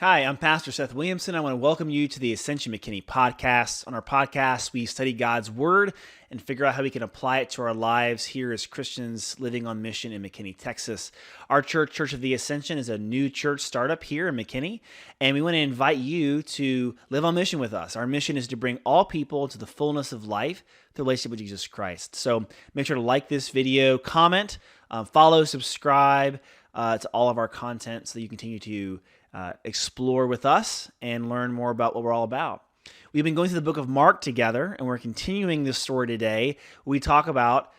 Hi, I'm Pastor Seth Williamson. I want to welcome you to the Ascension McKinney podcast. On our podcast, we study God's Word and figure out how we can apply it to our lives here as Christians living on mission in McKinney, Texas. Our church, Church of the Ascension, is a new church startup here in McKinney, and we want to invite you to live on mission with us. Our mission is to bring all people to the fullness of life through the relationship with Jesus Christ. So make sure to like this video, comment, follow, subscribe to all of our content so that you continue to explore with us and learn more about what we're all about. We've been going through the book of Mark together, and we're continuing this story today. We talk about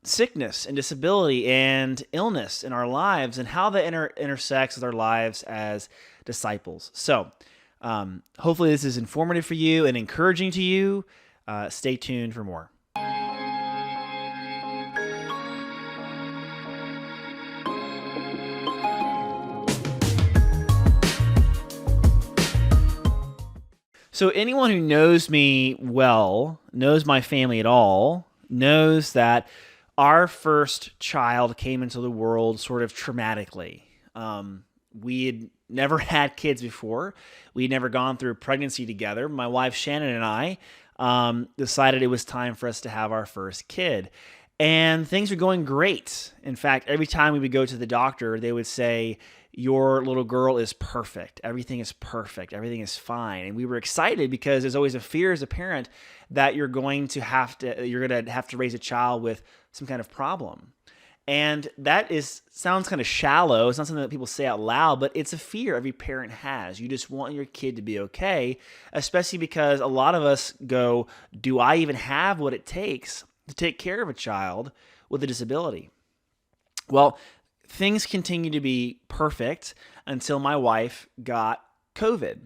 sickness and disability and illness in our lives and how that intersects with our lives as disciples. So hopefully this is informative for you and encouraging to you. Stay tuned for more. So anyone who knows me well, knows my family at all, knows that our first child came into the world sort of traumatically. We had never had kids before. We had never gone through pregnancy together. My wife Shannon and I decided it was time for us to have our first kid. And things were going great. In fact, every time we would go to the doctor, they would say, your little girl is perfect. Everything is perfect. Everything is fine. And we were excited because there's always a fear as a parent that you're going to have to raise a child with some kind of problem. And that sounds kind of shallow. It's not something that people say out loud, but it's a fear every parent has. You just want your kid to be okay, especially because a lot of us go, do I even have what it takes to take care of a child with a disability? Well, things continue to be perfect until my wife got COVID.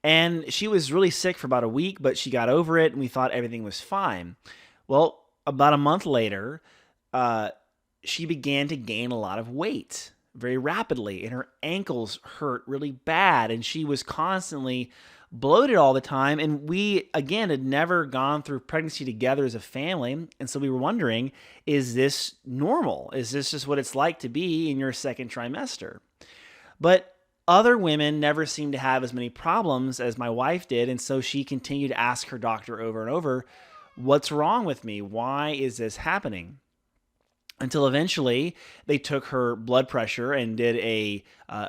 And she was really sick for about a week, but she got over it and we thought everything was fine. Well, about a month later, she began to gain a lot of weight very rapidly, and her ankles hurt really bad, and she was constantly bloated all the time. And we, again, had never gone through pregnancy together as a family. And so we were wondering, is this normal? Is this just what it's like to be in your second trimester? But other women never seemed to have as many problems as my wife did. And so she continued to ask her doctor over and over, what's wrong with me? Why is this happening? Until eventually they took her blood pressure and did a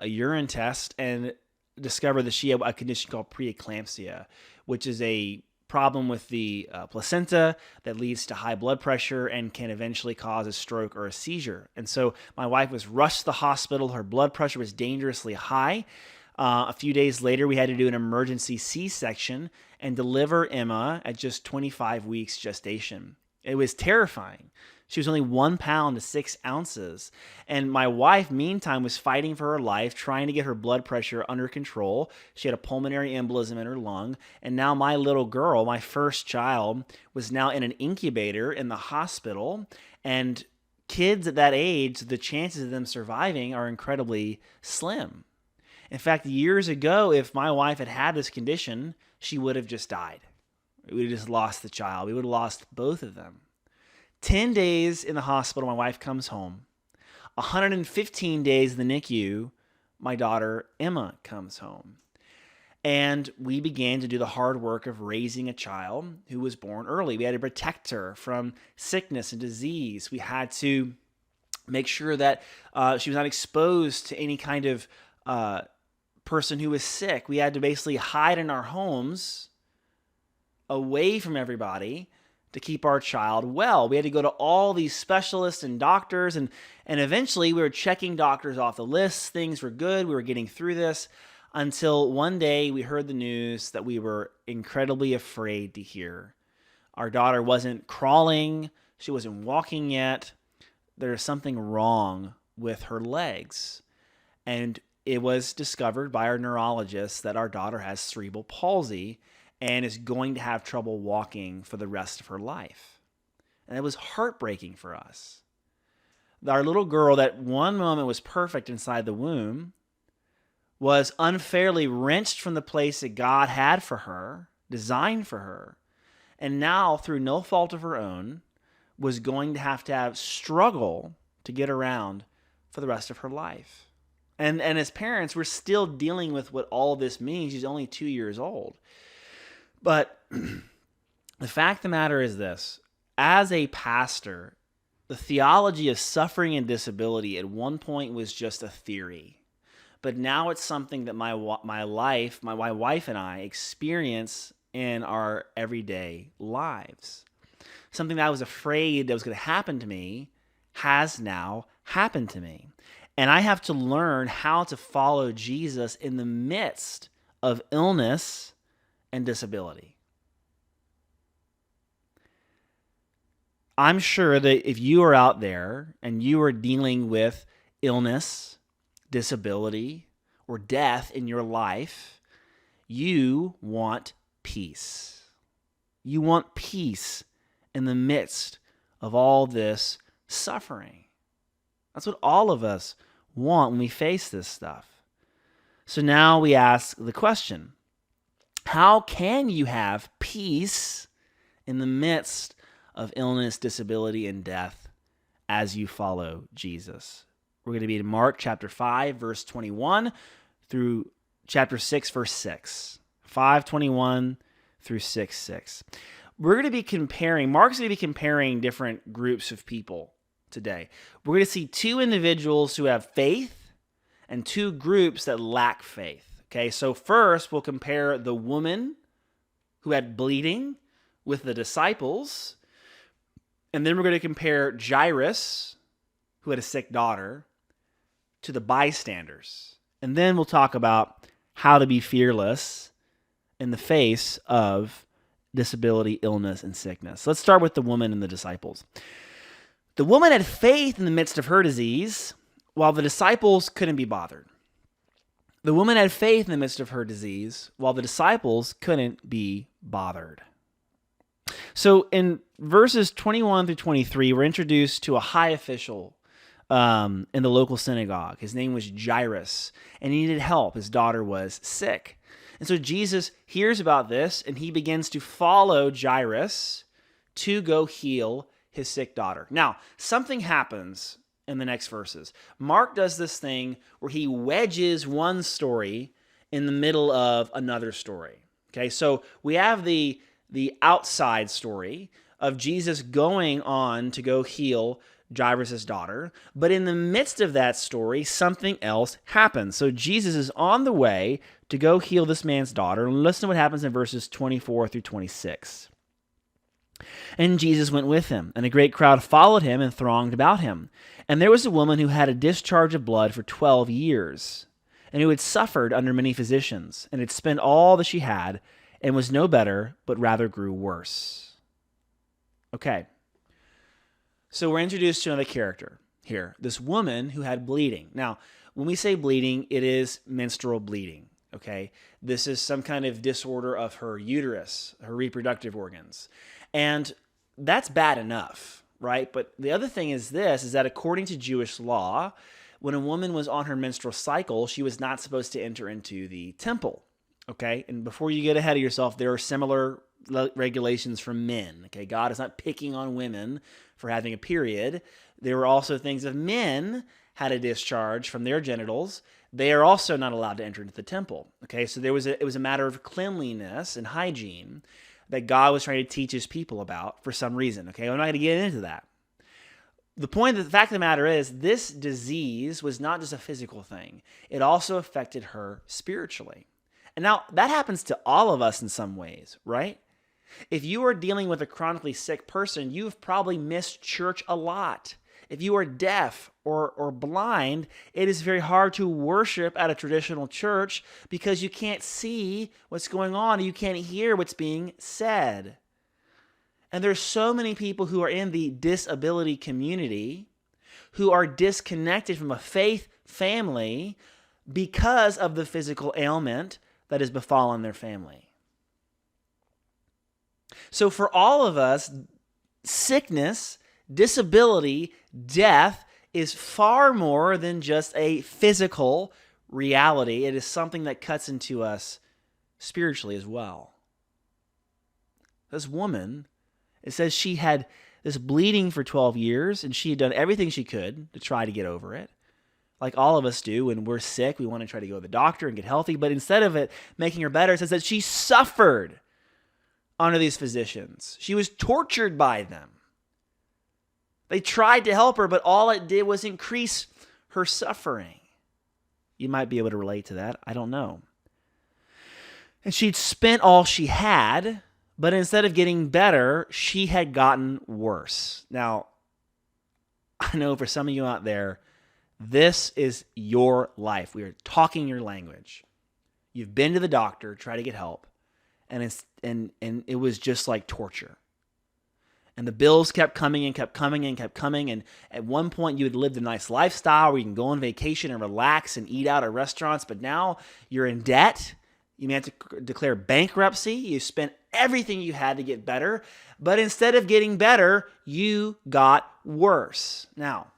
urine test and discovered that she had a condition called preeclampsia, which is a problem with the placenta that leads to high blood pressure and can eventually cause a stroke or a seizure. And so my wife was rushed to the hospital. Her blood pressure was dangerously high. A few days later, we had to do an emergency C-section and deliver Emma at just 25 weeks gestation. It was terrifying. She was only 1 pound to 6 ounces. And my wife, meantime, was fighting for her life, trying to get her blood pressure under control. She had a pulmonary embolism in her lung. And now my little girl, my first child, was now in an incubator in the hospital. And kids at that age, the chances of them surviving are incredibly slim. In fact, years ago, if my wife had had this condition, she would have just died. We would have just lost the child. We would have lost both of them. 10 days in the hospital, my wife comes home. 115 days in the NICU, my daughter Emma comes home. And we began to do the hard work of raising a child who was born early. We had to protect her from sickness and disease. We had to make sure that she was not exposed to any kind of person who was sick. We had to basically hide in our homes away from everybody to keep our child well. We had to go to all these specialists and doctors, and eventually we were checking doctors off the list. Things were good. We were getting through this until one day we heard the news that we were incredibly afraid to hear. Our daughter wasn't crawling. She wasn't walking yet. There's something wrong with her legs. And it was discovered by our neurologist that our daughter has cerebral palsy and is going to have trouble walking for the rest of her life. And it was heartbreaking for us. Our little girl, that one moment was perfect inside the womb, was unfairly wrenched from the place that God had for her, designed for her, and now, through no fault of her own, was going to have struggle to get around for the rest of her life. And as parents, we're still dealing with what all this means. She's only 2 years old. But the fact of the matter is this. As a pastor, the theology of suffering and disability at one point was just a theory. But now it's something that my wife and I experience in our everyday lives. Something that I was afraid that was going to happen to me has now happened to me. And I have to learn how to follow Jesus in the midst of illness and disability. I'm sure that if you are out there and you are dealing with illness, disability, or death in your life, you want peace. You want peace in the midst of all this suffering. That's what all of us want when we face this stuff. So now we ask the question, how can you have peace in the midst of illness, disability, and death as you follow Jesus? We're going to be in Mark chapter 5, verse 21 through chapter 6, verse 6. 5:21 through 6:6. We're going to be Mark's going to be comparing different groups of people today. We're going to see two individuals who have faith and two groups that lack faith. Okay, so first we'll compare the woman who had bleeding with the disciples, and then we're going to compare Jairus, who had a sick daughter, to the bystanders. And then we'll talk about how to be fearless in the face of disability, illness, and sickness. Let's start with the woman and the disciples. The woman had faith in the midst of her disease, while the disciples couldn't be bothered. The woman had faith in the midst of her disease, while the disciples couldn't be bothered. So in verses 21 through 23, we're introduced to a high official in the local synagogue. His name was Jairus, and he needed help. His daughter was sick. And so Jesus hears about this, and he begins to follow Jairus to go heal his sick daughter. Now, something happens in the next verses. Mark does this thing where he wedges one story in the middle of another story. Okay, so we have the outside story of Jesus going on to go heal Jairus' daughter, but in the midst of that story, something else happens. So Jesus is on the way to go heal this man's daughter, and listen to what happens in verses 24 through 26. And Jesus went with him, and a great crowd followed him and thronged about him. And there was a woman who had a discharge of blood for 12 years, and who had suffered under many physicians, and had spent all that she had, and was no better, but rather grew worse. Okay, so we're introduced to another character here, this woman who had bleeding. Now, when we say bleeding, it is menstrual bleeding, okay? This is some kind of disorder of her uterus, her reproductive organs. And that's bad enough, right? But the other thing is that according to Jewish law, when a woman was on her menstrual cycle, she was not supposed to enter into the temple, okay? And before you get ahead of yourself, there are similar regulations for men, okay? God is not picking on women for having a period. There were also things if men had a discharge from their genitals, they are also not allowed to enter into the temple, okay? So it was a matter of cleanliness and hygiene that God was trying to teach his people about for some reason, okay? I'm not going to get into that. The fact of the matter is, this disease was not just a physical thing. It also affected her spiritually. And now, that happens to all of us in some ways, right? If you are dealing with a chronically sick person, you've probably missed church a lot. If you are deaf or blind, it is very hard to worship at a traditional church because you can't see what's going on. You can't hear what's being said. And there's so many people who are in the disability community who are disconnected from a faith family because of the physical ailment that has befallen their family. So for all of us, sickness, disability, death is far more than just a physical reality. It is something that cuts into us spiritually as well. This woman, it says she had this bleeding for 12 years, and she had done everything she could to try to get over it. like all of us do. When we're sick, we want to try to go to the doctor and get healthy. But instead of it making her better, it says that she suffered under these physicians. She was tortured by them. They tried to help her, but all it did was increase her suffering. You might be able to relate to that. I don't know. And she'd spent all she had, but instead of getting better, she had gotten worse. Now, I know for some of you out there, this is your life. We are talking your language. You've been to the doctor, try to get help, and it was just like torture. And the bills kept coming and kept coming and kept coming. And at one point, you had lived a nice lifestyle where you can go on vacation and relax and eat out at restaurants. But now you're in debt. You may have to declare bankruptcy. You spent everything you had to get better. But instead of getting better, you got worse. Now,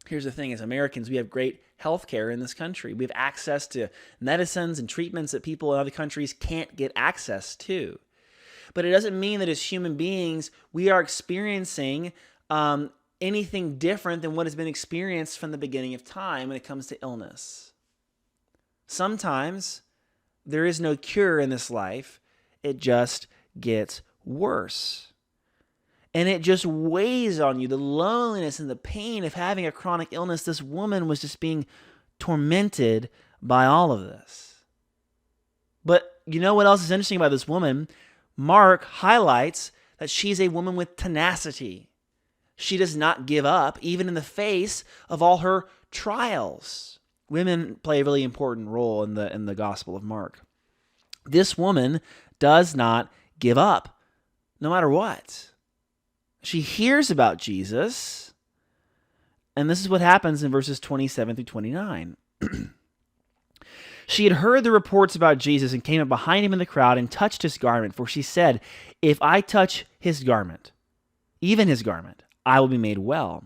here's the thing. As Americans, we have great health care in this country. We have access to medicines and treatments that people in other countries can't get access to. But it doesn't mean that as human beings, we are experiencing anything different than what has been experienced from the beginning of time when it comes to illness. Sometimes there is no cure in this life. It just gets worse. And it just weighs on you, the loneliness and the pain of having a chronic illness. This woman was just being tormented by all of this. But you know what else is interesting about this woman? Mark highlights that she's a woman with tenacity. She does not give up, even in the face of all her trials. Women play a really important role in the Gospel of Mark. This woman does not give up, no matter what. She hears about Jesus, and this is what happens in verses 27 through 29. She had heard the reports about Jesus and came up behind him in the crowd and touched his garment, for she said, "If I touch his garment, even his garment, I will be made well."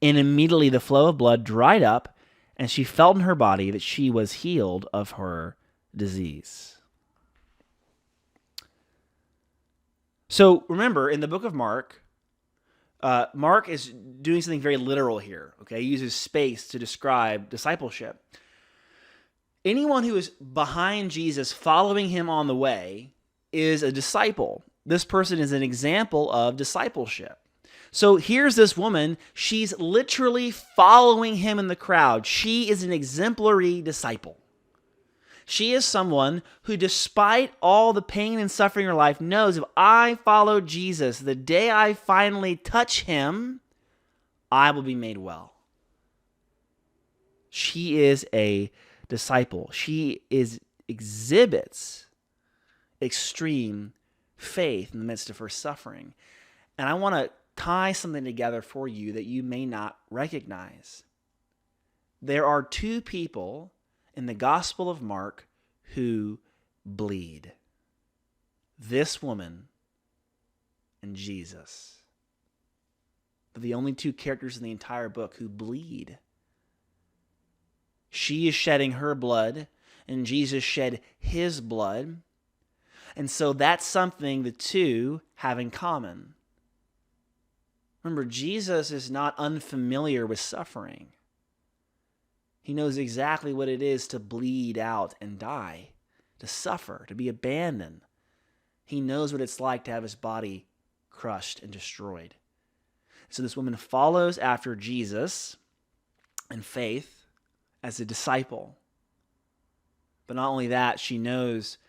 And immediately the flow of blood dried up, and she felt in her body that she was healed of her disease. So remember, in the book of Mark, Mark is doing something very literal here. Okay, he uses space to describe discipleship. Anyone who is behind Jesus, following him on the way, is a disciple. This person is an example of discipleship. So here's this woman. She's literally following him in the crowd. She is an exemplary disciple. She is someone who, despite all the pain and suffering in her life, knows if I follow Jesus, the day I finally touch him, I will be made well. She is a disciple. She exhibits extreme faith in the midst of her suffering. And I want to tie something together for you that you may not recognize. There are two people in the Gospel of Mark who bleed. This woman and Jesus. They're the only two characters in the entire book who bleed. She is shedding her blood, and Jesus shed his blood. And so that's something the two have in common. Remember, Jesus is not unfamiliar with suffering. He knows exactly what it is to bleed out and die, to suffer, to be abandoned. He knows what it's like to have his body crushed and destroyed. So this woman follows after Jesus in faith as a disciple. But not only that, she knows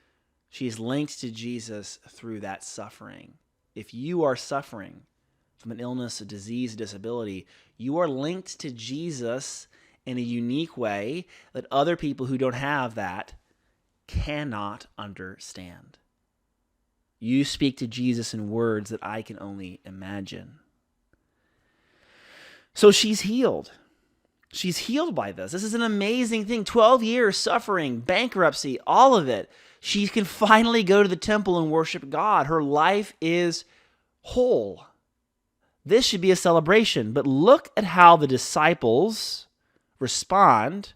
she is linked to Jesus through that suffering. If you are suffering from an illness, a disease, a disability, you are linked to Jesus in a unique way that other people who don't have that cannot understand. You speak to Jesus in words that I can only imagine. So she's healed. She's healed by this. This is an amazing thing. 12 years suffering, bankruptcy, all of it. She can finally go to the temple and worship God. Her life is whole. This should be a celebration. But look at how the disciples respond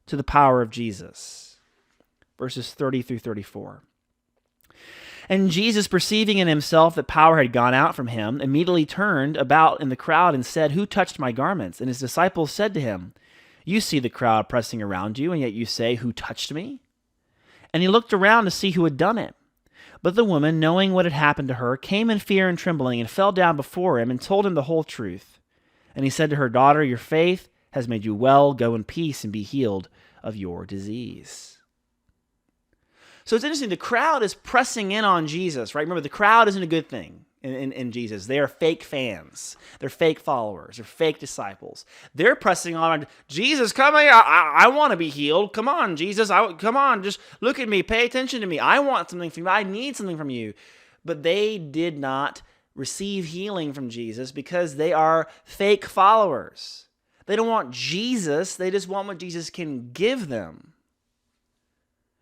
to the power of Jesus. Verses 30 through 34. And Jesus, perceiving in himself that power had gone out from him, immediately turned about in the crowd and said, "Who touched my garments?" And his disciples said to him, You see the crowd pressing around you, and yet you say, 'Who touched me?' And he looked around to see who had done it. But the woman, knowing what had happened to her, came in fear and trembling and fell down before him and told him the whole truth. And he said to her, 'Daughter, your faith has made you well. Go in peace and be healed of your disease.'" So it's interesting. The crowd is pressing in on Jesus, right? Remember, the crowd isn't a good thing in Jesus. They are fake fans. They're fake followers. They're fake disciples. They're pressing on Jesus, come here. I want to be healed. Come on, Jesus. Come on. Just look at me. Pay attention to me. I want something from you. I need something from you. But they did not receive healing from Jesus because they are fake followers. They don't want Jesus. They just want what Jesus can give them.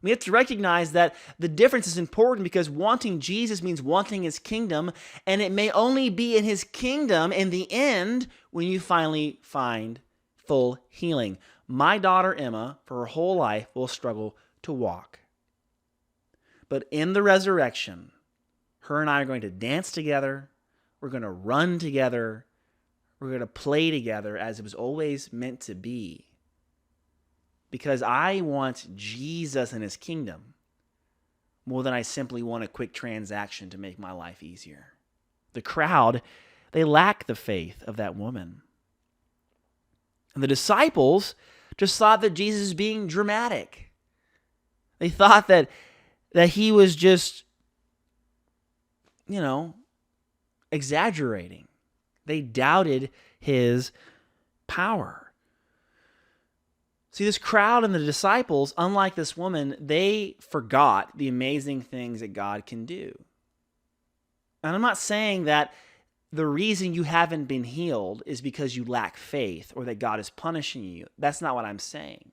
We have to recognize that the difference is important because wanting Jesus means wanting his kingdom, and it may only be in his kingdom in the end when you finally find full healing. My daughter Emma, for her whole life, will struggle to walk. But in the resurrection, her and I are going to dance together, we're going to run together, we're going to play together as it was always meant to be. Because I want Jesus and his kingdom more than I simply want a quick transaction to make my life easier. The crowd, they lack the faith of that woman. And the disciples just thought that Jesus was being dramatic. They thought that he was just, exaggerating. They doubted his power. See, this crowd and the disciples, unlike this woman, they forgot the amazing things that God can do. And I'm not saying that the reason you haven't been healed is because you lack faith or that God is punishing you. That's not what I'm saying.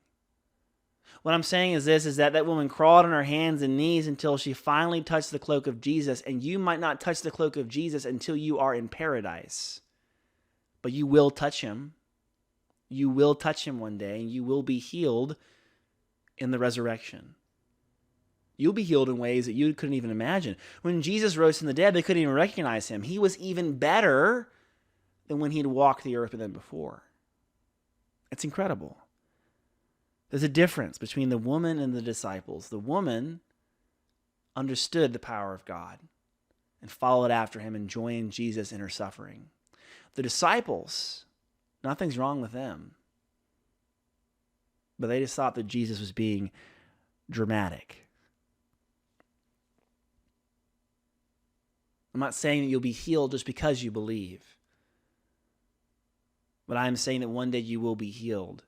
What I'm saying is this, is that woman crawled on her hands and knees until she finally touched the cloak of Jesus, and you might not touch the cloak of Jesus until you are in paradise. But you will touch him. You will touch him one day, and you will be healed in the resurrection. You'll be healed in ways that you couldn't even imagine. When Jesus rose from the dead, they couldn't even recognize him. He was even better than when he'd walked the earth with them before. It's incredible. There's a difference between the woman and the disciples. The woman understood the power of God and followed after him and joined Jesus in her suffering. The disciples, nothing's wrong with them, but they just thought that Jesus was being dramatic. I'm not saying that you'll be healed just because you believe, but I'm saying that one day you will be healed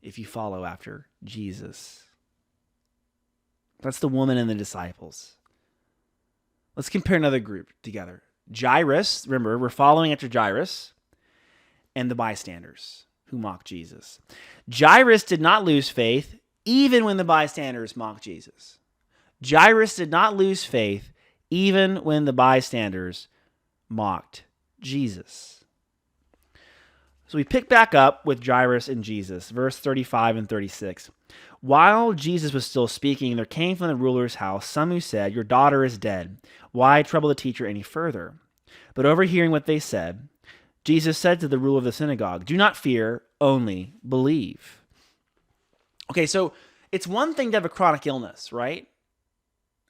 if you follow after Jesus. That's the woman and the disciples. Let's compare another group together. Jairus, remember, we're following after Jairus, and the bystanders who mocked Jesus. Jairus did not lose faith even when the bystanders mocked Jesus. Jairus did not lose faith even when the bystanders mocked Jesus. So we pick back up with Jairus and Jesus, verse 35 and 36. While Jesus was still speaking, there came from the ruler's house some who said, "Your daughter is dead. Why trouble the teacher any further?" But overhearing what they said, Jesus said to the ruler of the synagogue, "Do not fear, only believe." Okay, so it's one thing to have a chronic illness, right?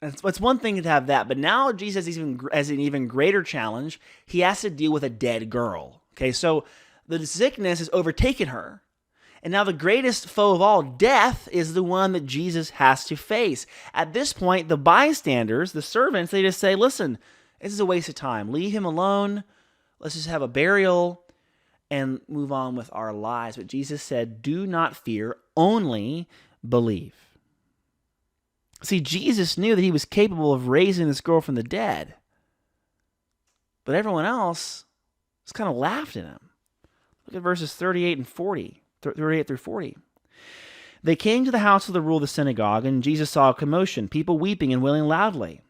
It's one thing to have that, but now Jesus has an even greater challenge. He has to deal with a dead girl. Okay, so the sickness has overtaken her. And now the greatest foe of all, death, is the one that Jesus has to face. At this point, the bystanders, the servants, they just say, "Listen, this is a waste of time. Leave him alone. Let's just have a burial and move on with our lives." But Jesus said, "Do not fear, only believe." See, Jesus knew that he was capable of raising this girl from the dead. But everyone else just kind of laughed at him. Look at verses 38 through 40. They came to the house of the ruler of the synagogue, and Jesus saw a commotion, people weeping and wailing loudly.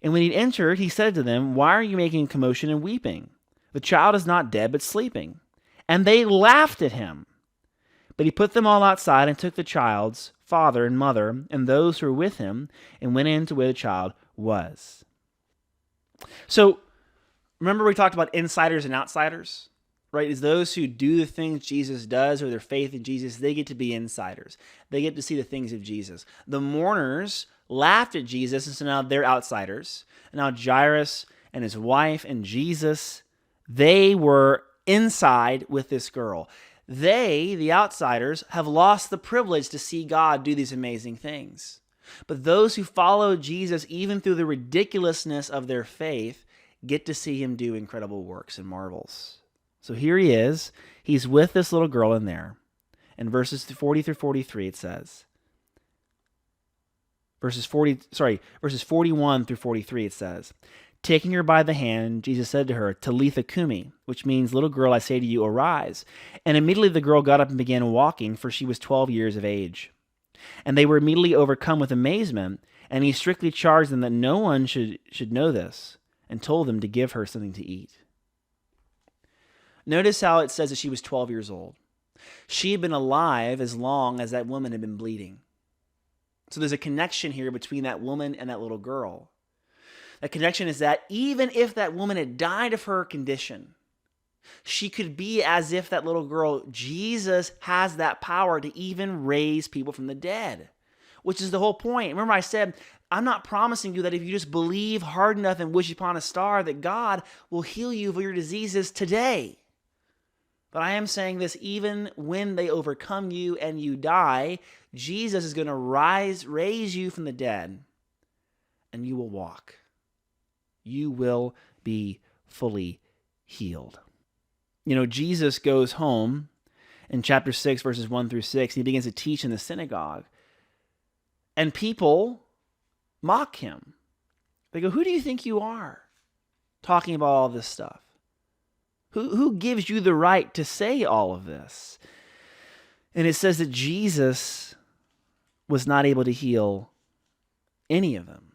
And when he entered, he said to them, "Why are you making a commotion and weeping? The child is not dead, but sleeping." And they laughed at him. But he put them all outside and took the child's father and mother and those who were with him and went into where the child was. So, remember we talked about insiders and outsiders? right, is those who do the things Jesus does or their faith in Jesus, they get to be insiders. They get to see the things of Jesus. The mourners laughed at Jesus, and so now they're outsiders. And now Jairus and his wife and Jesus, they were inside with this girl. They, the outsiders, have lost the privilege to see God do these amazing things. But those who follow Jesus, even through the ridiculousness of their faith, get to see him do incredible works and marvels. So here he is. He's with this little girl in there. In verses 40 through 43, it says, verses 41 through 43, it says, taking her by the hand, Jesus said to her, Talitha cumi, which means, little girl, I say to you, arise. And immediately the girl got up and began walking, for she was 12 years of age. And they were immediately overcome with amazement, and he strictly charged them that no one should know this, and told them to give her something to eat. Notice how it says that she was 12 years old. She had been alive as long as that woman had been bleeding. So there's a connection here between that woman and that little girl. That connection is that even if that woman had died of her condition, she could be as if that little girl. Jesus has that power to even raise people from the dead, which is the whole point. Remember I said, I'm not promising you that if you just believe hard enough and wish upon a star that God will heal you of your diseases today. But I am saying this, even when they overcome you and you die, Jesus is going to raise you from the dead, and you will walk. You will be fully healed. You know, Jesus goes home in chapter 6, verses 1 through 6. He begins to teach in the synagogue. And people mock him. They go, who do you think you are talking about all this stuff? Who gives you the right to say all of this? And it says that Jesus was not able to heal any of them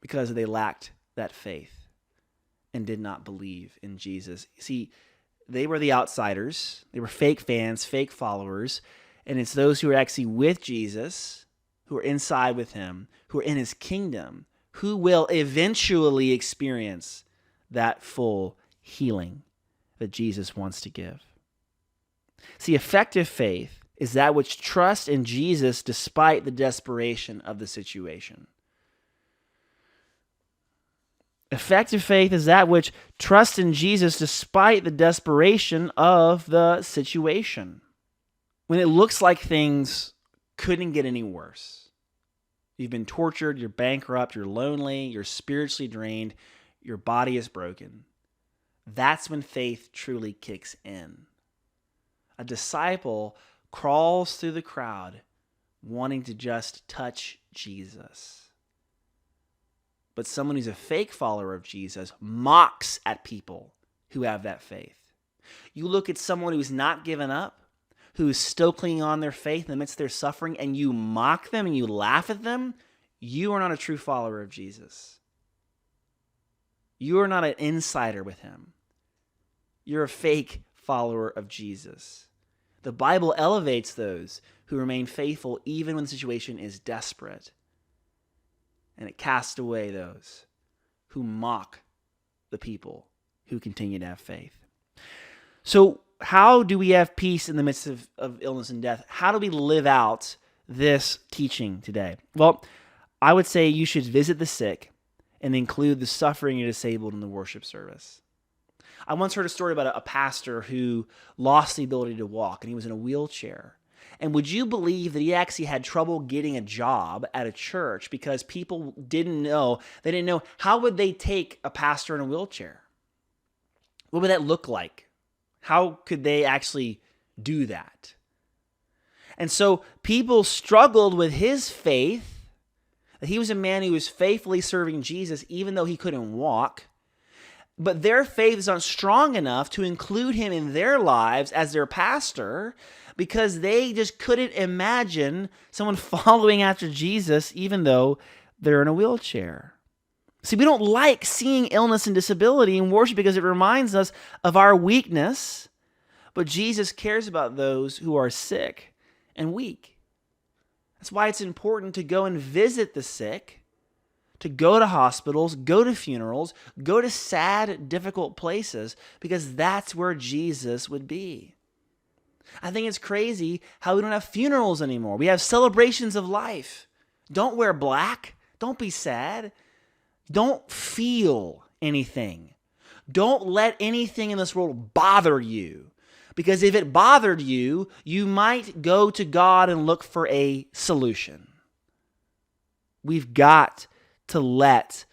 because they lacked that faith and did not believe in Jesus. See, they were the outsiders. They were fake fans, fake followers. And it's those who are actually with Jesus, who are inside with him, who are in his kingdom, who will eventually experience that full healing that Jesus wants to give. See, effective faith is that which trusts in Jesus despite the desperation of the situation. Effective faith is that which trusts in Jesus despite the desperation of the situation. When it looks like things couldn't get any worse. You've been tortured, you're bankrupt, you're lonely, you're spiritually drained, your body is broken. That's when faith truly kicks in. A disciple crawls through the crowd wanting to just touch Jesus. But someone who's a fake follower of Jesus mocks at people who have that faith. You look at someone who's not given up, who's still clinging on their faith in the midst of their suffering, and you mock them and you laugh at them, you are not a true follower of Jesus. You are not an insider with him. You're a fake follower of Jesus. The Bible elevates those who remain faithful even when the situation is desperate. And it casts away those who mock the people who continue to have faith. So how do we have peace in the midst of illness and death? How do we live out this teaching today? Well, I would say you should visit the sick and include the suffering and disabled in the worship service. I once heard a story about a pastor who lost the ability to walk, and he was in a wheelchair. And would you believe that he actually had trouble getting a job at a church because people didn't know how would they take a pastor in a wheelchair? What would that look like? How could they actually do that? And so people struggled with his faith, that he was a man who was faithfully serving Jesus even though he couldn't walk. But their faith is not strong enough to include him in their lives as their pastor because they just couldn't imagine someone following after Jesus even though they're in a wheelchair. See, we don't like seeing illness and disability in worship because it reminds us of our weakness, but Jesus cares about those who are sick and weak. That's why it's important to go and visit the sick, to go to hospitals, go to funerals, go to sad, difficult places, because that's where Jesus would be. I think it's crazy how we don't have funerals anymore. We have celebrations of life. Don't wear black. Don't be sad. Don't feel anything. Don't let anything in this world bother you. Because if it bothered you, you might go to God and look for a solution. We've got to let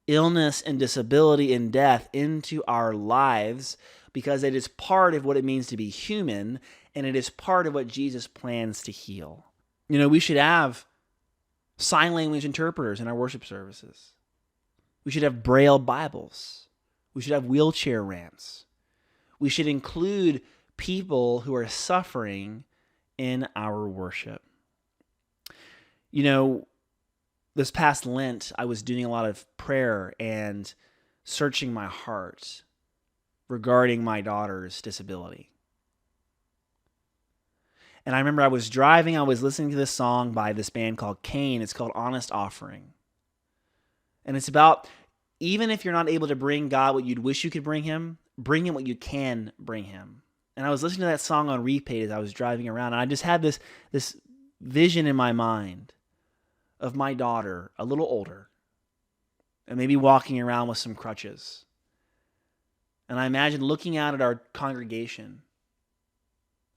illness and disability and death into our lives, because it is part of what it means to be human, and it is part of what Jesus plans to heal. We should have sign language interpreters in our worship services. We should have Braille Bibles. We should have wheelchair ramps. We should include people who are suffering in our worship. This past Lent, I was doing a lot of prayer and searching my heart regarding my daughter's disability. And I remember I was driving, I was listening to this song by this band called Cain. It's called Honest Offering. And it's about, even if you're not able to bring God what you'd wish you could bring him what you can bring him. And I was listening to that song on repeat as I was driving around, and I just had this vision in my mind of my daughter, a little older, and maybe walking around with some crutches. And I imagined looking out at our congregation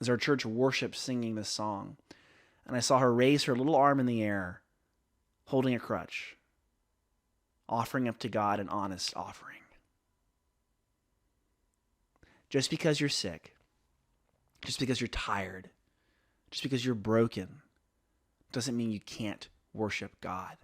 as our church worships singing this song. And I saw her raise her little arm in the air, holding a crutch, offering up to God an honest offering. Just because you're sick, just because you're tired, just because you're broken, doesn't mean you can't worship God.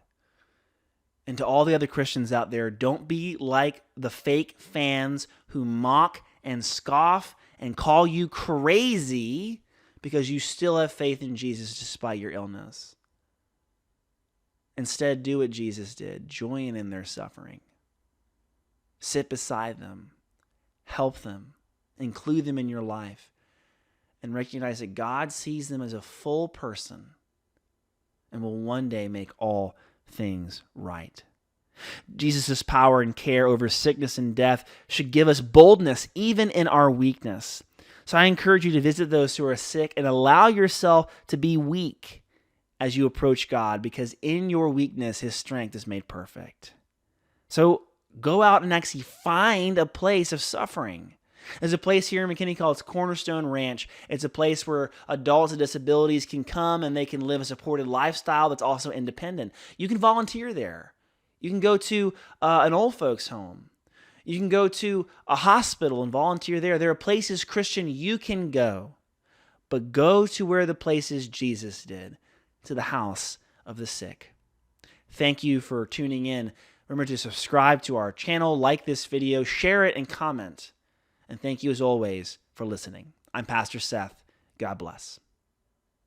And to all the other Christians out there, don't be like the fake fans who mock and scoff and call you crazy because you still have faith in Jesus despite your illness. Instead, do what Jesus did. Join in their suffering. Sit beside them. Help them. Include them in your life. And recognize that God sees them as a full person and will one day make all things right. Jesus' power and care over sickness and death should give us boldness even in our weakness. So I encourage you to visit those who are sick and allow yourself to be weak as you approach God, because in your weakness, his strength is made perfect. So go out and actually find a place of suffering. There's a place here in McKinney called Cornerstone Ranch. It's a place where adults with disabilities can come and they can live a supported lifestyle that's also independent. You can volunteer there. You can go to an old folks home. You can go to a hospital and volunteer there. There are places, Christian, you can go. But go to where the places Jesus did, to the house of the sick. Thank you for tuning in. Remember to subscribe to our channel, like this video, share it, and comment. And thank you as always for listening. I'm Pastor Seth. God bless.